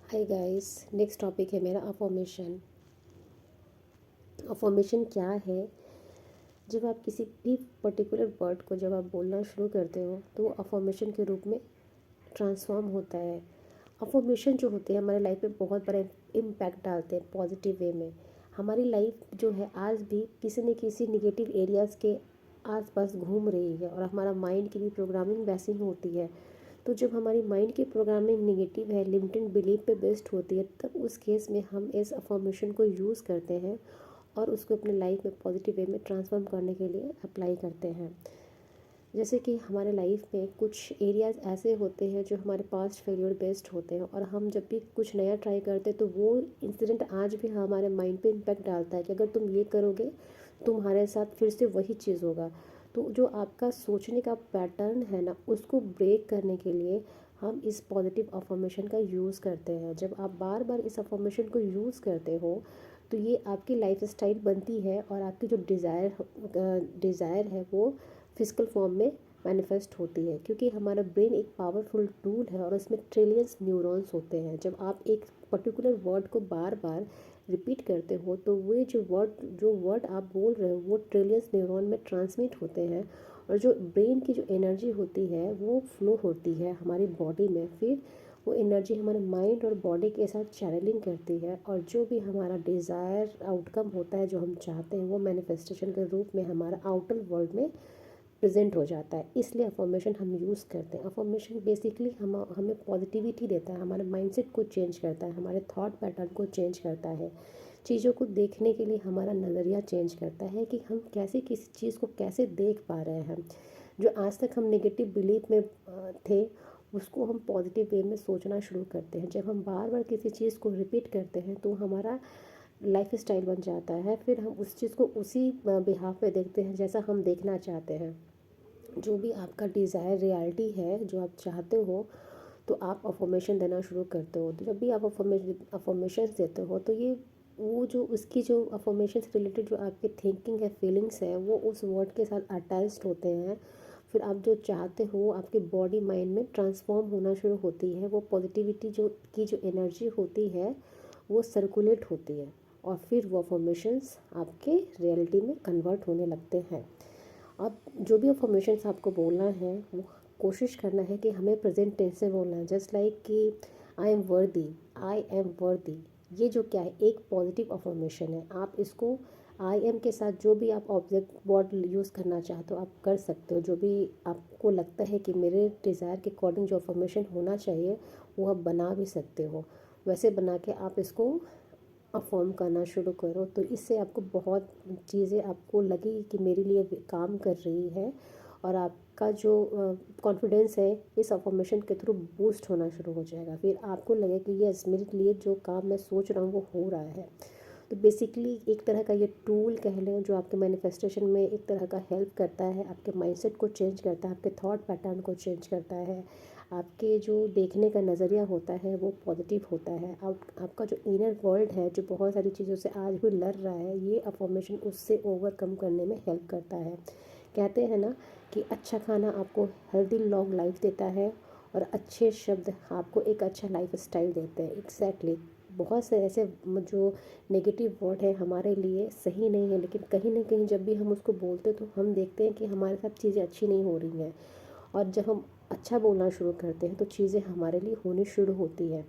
Hi guys. Next topic है मेरा affirmation. Affirmation क्या है? जब आप किसी भी पर्टिकुलर वर्ड को जब आप बोलना शुरू करते हो तो वो अफर्मेशन के रूप में ट्रांसफॉर्म होता है। अफर्मेशन जो होते हैं हमारे लाइफ पे बहुत बड़ा इम्पैक्ट डालते हैं पॉजिटिव वे में। हमारी लाइफ जो है आज भी किसी न किसी निगेटिव एरियाज़ के आसपास घूम रही है और हमारा माइंड की भी प्रोग्रामिंग वैसी ही होती है। तो जब हमारी माइंड की प्रोग्रामिंग नेगेटिव है, लिमिटेड बिलीफ पे बेस्ड होती है, तब उस केस में हम इस अफर्मेशन को यूज़ करते हैं और उसको अपने लाइफ में पॉजिटिव वे में ट्रांसफॉर्म करने के लिए अप्लाई करते हैं। जैसे कि हमारे लाइफ में कुछ एरियाज़ ऐसे होते हैं जो हमारे पास्ट फेलियर बेस्ड होते हैं और हम जब भी कुछ नया ट्राई करते हैं तो वो इंसिडेंट आज भी हमारे माइंड पे इम्पैक्ट डालता है कि अगर तुम ये करोगे तुम्हारे साथ फिर से वही चीज़ होगा। तो जो आपका सोचने का पैटर्न है ना, उसको ब्रेक करने के लिए हम इस पॉजिटिव अफर्मेशन का यूज़ करते हैं। जब आप बार बार इस अफर्मेशन को यूज़ करते हो तो ये आपकी लाइफ स्टाइल बनती है और आपकी जो डिज़ायर है वो फिजिकल फॉर्म में मैनिफेस्ट होती है, क्योंकि हमारा ब्रेन एक पावरफुल टूल है और उसमें ट्रिलियंस न्यूरॉन्स होते हैं। जब आप एक पर्टिकुलर वर्ड को बार बार रिपीट करते हो तो वे जो वर्ड आप बोल रहे हो वो ट्रिलियंस न्यूरॉन में ट्रांसमिट होते हैं और जो ब्रेन की जो एनर्जी होती है वो फ्लो होती है हमारी बॉडी में। फिर वो एनर्जी हमारे माइंड और बॉडी के साथ चैनलिंग करती है और जो भी हमारा डिज़ायर आउटकम होता है जो हम चाहते हैं वो मैनिफेस्टेशन के रूप में हमारा आउटर वर्ल्ड में प्रेजेंट हो जाता है। इसलिए अफर्मेशन हम यूज़ करते हैं। अफर्मेशन बेसिकली हमें पॉजिटिविटी देता है, हमारे माइंडसेट को चेंज करता है, हमारे थॉट पैटर्न को चेंज करता है, चीज़ों को देखने के लिए हमारा नज़रिया चेंज करता है कि हम कैसे किसी चीज़ को कैसे देख पा रहे हैं। जो आज तक हम नेगेटिव बिलीफ में थे उसको हम पॉजिटिव वे में सोचना शुरू करते हैं। जब हम बार बार किसी चीज़ को रिपीट करते हैं तो हमारा लाइफ स्टाइल बन जाता है। फिर हम उस चीज़ को उसी बिहाफ पे देखते हैं जैसा हम देखना चाहते हैं। जो भी आपका डिज़ायर रियलिटी है जो आप चाहते हो तो आप अफर्मेशन देना शुरू करते हो। तो जब भी आप अफर्मेशन देते हो तो ये वो जो उसकी जो अफर्मेशन से रिलेटेड जो आपकी थिंकिंग है, फीलिंग्स है, वो उस वर्ड के साथ अटैच्ड होते हैं। फिर आप जो चाहते हो वो आपके बॉडी माइंड में ट्रांसफॉर्म होना शुरू होती है। वो पॉजिटिविटी जो एनर्जी होती है वो सर्कुलेट होती है और फिर वो अफर्मेशंस आपके रियलिटी में कन्वर्ट होने लगते हैं। अब जो भी अफर्मेशंस आपको बोलना है वो कोशिश करना है कि हमें प्रेजेंट टेंस से बोलना है। जस्ट लाइक कि आई एम वर्दी, आई एम वर्दी। ये जो क्या है एक पॉजिटिव अफर्मेशन है। आप इसको आई एम के साथ जो भी आप ऑब्जेक्ट वर्ड यूज़ करना चाहते हो आप कर सकते हो। जो भी आपको लगता है कि मेरे डिज़ायर के अकॉर्डिंग जो अफर्मेशन होना चाहिए वो आप बना भी सकते हो। वैसे बना के आप इसको अफर्म करना शुरू करो तो इससे आपको बहुत चीज़ें आपको लगी कि मेरे लिए काम कर रही है और आपका जो कॉन्फिडेंस है इस अफर्मेशन के थ्रू बूस्ट होना शुरू हो जाएगा। फिर आपको लगे कि यस, मेरे लिए जो काम मैं सोच रहा हूँ वो हो रहा है। तो बेसिकली एक तरह का ये टूल कह लें जो आपके मैनिफेस्टेशन में एक तरह का हेल्प करता है, आपके माइंडसेट को चेंज करता है, आपके थॉट पैटर्न को चेंज करता है, आपके जो देखने का नज़रिया होता है वो पॉजिटिव होता है। आपका जो इनर वर्ल्ड है जो बहुत सारी चीज़ों से आज भी लड़ रहा है, ये अफर्मेशन उससे ओवरकम करने में हेल्प करता है। कहते हैं ना कि अच्छा खाना आपको हेल्दी लॉन्ग लाइफ देता है और अच्छे शब्द आपको एक अच्छा लाइफ स्टाइल देते हैं। एग्जैक्टली बहुत से ऐसे जो नेगेटिव वर्ड है हमारे लिए सही नहीं है, लेकिन कहीं ना कहीं जब भी हम उसको बोलते तो हम देखते हैं कि हमारे साथ चीज़ें अच्छी नहीं हो रही हैं और जब हम अच्छा बोलना शुरू करते हैं तो चीज़ें हमारे लिए होनी शुरू होती है।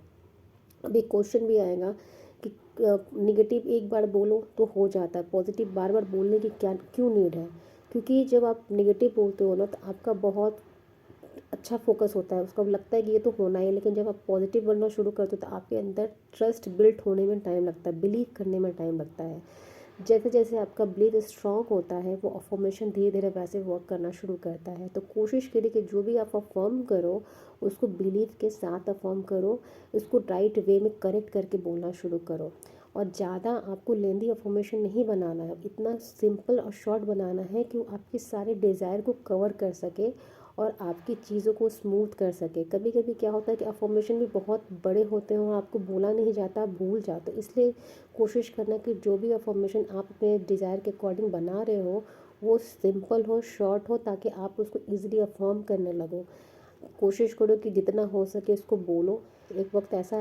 अब एक क्वेश्चन भी आएगा कि निगेटिव एक बार बोलो तो हो जाता है, पॉजिटिव बार बार बोलने की क्या क्यों नीड है? क्योंकि जब आप निगेटिव बोलते हो ना तो आपका बहुत अच्छा फोकस होता है, उसको लगता है कि ये तो होना ही है। लेकिन जब आप पॉजिटिव बोलना शुरू करते हो तो आपके अंदर ट्रस्ट बिल्ड होने में टाइम लगता है, बिलीव करने में टाइम लगता है। जैसे जैसे आपका बिलीव स्ट्रॉन्ग होता है वो अफर्मेशन धीरे धीरे वैसे वर्क करना शुरू करता है। तो कोशिश करिए कि जो भी आप अफर्म करो उसको बिलीव के साथ अफर्म करो, इसको राइट वे में करेक्ट करके बोलना शुरू करो। और ज़्यादा आपको लेंदी अफर्मेशन नहीं बनाना है, इतना सिंपल और शॉर्ट बनाना है कि वो आपके सारे डिज़ायर को कवर कर सके और आपकी चीज़ों को स्मूथ कर सके। कभी कभी क्या होता है कि अफर्मेशन भी बहुत बड़े होते हैं और आपको बोला नहीं जाता, आप भूल जाते हो। इसलिए कोशिश करना कि जो भी अफर्मेशन आप अपने डिज़ायर के अकॉर्डिंग बना रहे हो वो सिंपल हो, शॉर्ट हो, ताकि आप उसको ईज़िली अफर्म करने लगो। कोशिश करो कि जितना हो सके इसको बोलो। एक वक्त ऐसा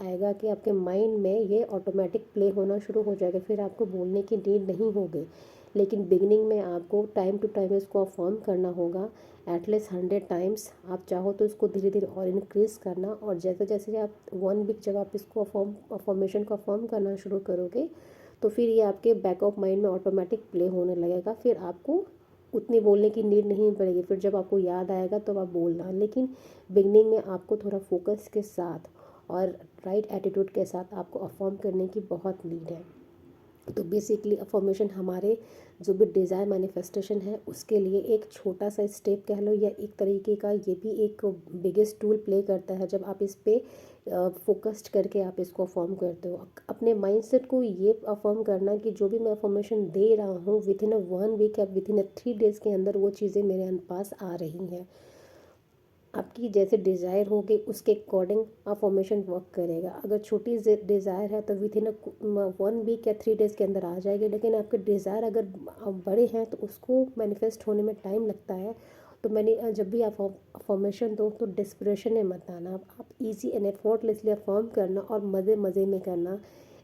आएगा कि आपके माइंड में ये ऑटोमेटिक प्ले होना शुरू हो जाएगा, फिर आपको बोलने की नीड नहीं होगी। लेकिन बिगनिंग में आपको टाइम टू टाइम इसको अफर्म करना होगा, एटलीस्ट 100 टाइम्स। आप चाहो तो इसको धीरे धीरे और इंक्रीज़ करना, और जैसे जैसे आप 1 वीक जब आप इसको अफर्मेशन को अफर्म करना शुरू करोगे, तो फिर ये आपके बैक ऑफ माइंड में ऑटोमेटिक प्ले होने लगेगा। फिर आपको उतनी बोलने की नीड नहीं पड़ेगी, फिर जब आपको याद आएगा तब आप बोलना। लेकिन बिगनिंग में आपको थोड़ा फोकस के साथ और राइट एटीट्यूड के साथ आपको अफर्म करने की बहुत नीड है। तो बेसिकली अफर्मेशन हमारे जो भी डिज़ायर मैनिफेस्टेशन है उसके लिए एक छोटा सा स्टेप कह लो, या एक तरीके का ये भी एक बिगेस्ट टूल प्ले करता है जब आप इस पे फोकस्ड करके आप इसको अफर्म करते हो। अपने माइंडसेट को ये अफर्म करना कि जो भी मैं अफर्मेशन दे रहा हूँ, विद इन अ 1 वीक या विद इन अ 3 डेज़ के अंदर वो चीज़ें मेरे पास आ रही हैं। आपकी जैसे डिज़ायर होगी उसके अकॉर्डिंग अफर्मेशन वर्क करेगा। अगर छोटी डिज़ायर है तो विद इन 1 वीक या 3 डेज़ के अंदर आ जाएगी, लेकिन आपके डिज़ायर अगर बड़े हैं तो उसको मैनिफेस्ट होने में टाइम लगता है। तो मैंने जब भी आप अफर्मेशन दो तो डिस्परेशन में मत आना, आप ईजी एंड एफर्टलेसली अफर्म करना, और मज़े मज़े में करना,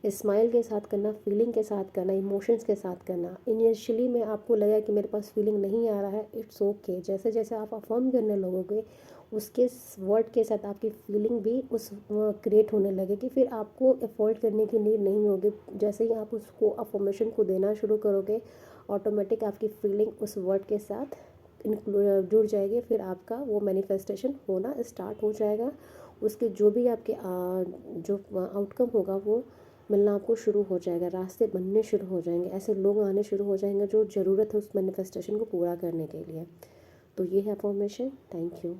स्माइल के साथ करना, फीलिंग के साथ करना, इमोशंस के साथ करना। इनिशियली में आपको लगा कि मेरे पास फीलिंग नहीं आ रहा है, इट्स ओके। जैसे जैसे आप अफर्म करने लगोगे उसके वर्ड के साथ आपकी फीलिंग भी उस क्रिएट होने लगेगी, फिर आपको एफर्ट करने की नीड नहीं होगी। जैसे ही आप उसको अफर्मेशन को देना शुरू करोगे, ऑटोमेटिक आपकी फीलिंग उस वर्ड के साथ जुड़ जाएगी, फिर आपका वो मैनिफेस्टेशन होना स्टार्ट हो जाएगा। उसके जो भी आपके जो आउटकम होगा वो मिलना आपको शुरू हो जाएगा, रास्ते बनने शुरू हो जाएंगे, ऐसे लोग आने शुरू हो जाएंगे जो ज़रूरत है उस मैनिफेस्टेशन को पूरा करने के लिए। तो ये है अफर्मेशन। Thank you.